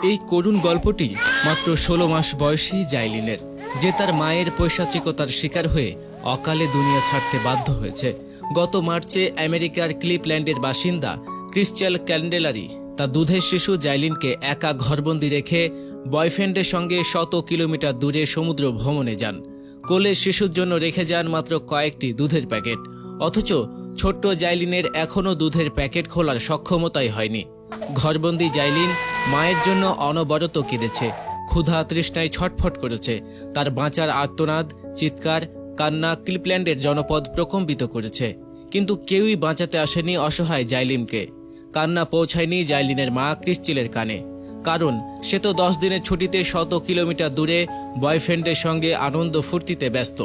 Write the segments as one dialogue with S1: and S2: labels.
S1: এই করুণ গল্পটি মাত্র ১৬ মাস বয়সী জাইলিনের, যে তার মায়ের পৈশাচিকতার শিকার হয়ে অকালে দুনিয়া ছাড়তে বাধ্য হয়েছে। গত মার্চে আমেরিকার ক্লিভল্যান্ডের বাসিন্দা ক্রিশ্চাল ক্যান্ডেলারি তার দুধের শিশু জাইলিনকে একা ঘরবন্দি রেখে বয়ফ্রেন্ডের সঙ্গে শত কিলোমিটার দূরে সমুদ্র ভ্রমণে যান। কোলে শিশুর জন্য রেখে যান মাত্র কয়েকটি দুধের প্যাকেট, অথচ ছোট্ট জাইলিনের এখনও দুধের প্যাকেট খোলার সক্ষমতাই হয়নি। ঘরবন্দি জাইলিন মায়ের জন্য অনবরত কেঁদেছে, ক্ষুধা তৃষ্ণায় ছটফট করেছে। তার বাঁচার আর্তনাদ, চিৎকার, কান্না ক্লিভল্যান্ডের জনপদ প্রকম্পিত করেছে, কিন্তু কেউই বাঁচাতে আসেনি অসহায় জাইলিনকে। কান্না পৌঁছায়নি জাইলিনের মা ক্রিশ্চিলের কানে, কারণ সে তো 10 দিনের ছুটিতে শত কিলোমিটার দূরে বয়ফ্রেন্ডের সঙ্গে আনন্দ ফুর্তিতে ব্যস্ত।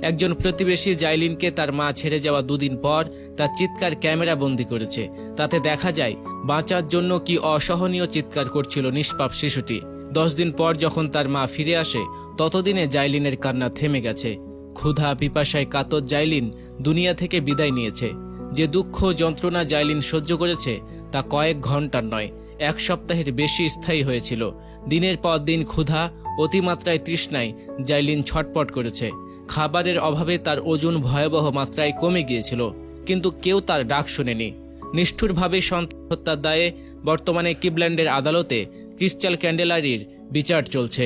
S1: একজন প্রতিবেশী জাইলিনকে তার মা ছেড়ে যাওয়া 2 দিন পর তার চিৎকার ক্যামেরা বন্দি করেছে। তাতে দেখা যায় বাঁচার জন্য কি অসহনীয় চিৎকার করছিল নিষ্পাপ শিশুটি। 10 দিন পর যখন তার মা ফিরে আসে, ততদিনে জাইলিনের কান্না থেমে গেছে। ক্ষুধা পিপাসায় কাতর জাইলিন দুনিয়া থেকে বিদায় নিয়েছে। যে দুঃখ যন্ত্রণা জাইলিন সহ্য করেছে তা কয়েক ঘন্টার নয়, 1 সপ্তাহের বেশি স্থায়ী হয়েছিল। দিনের পর দিন ক্ষুধা, অতিমাত্রায় তৃষ্ণায় জাইলিন ছটপট করেছে। খাবারের অভাবে তার ওজন ভয়াবহ মাত্রায় কমে গিয়েছিল, কিন্তু কেউ তার ডাক শোনেনি। নিষ্ঠুরভাবে সন্তান হত্যার দায়ে বর্তমানে ক্লিভল্যান্ডের আদালতে ক্রিশ্চাল ক্যান্ডেলারির বিচার চলছে।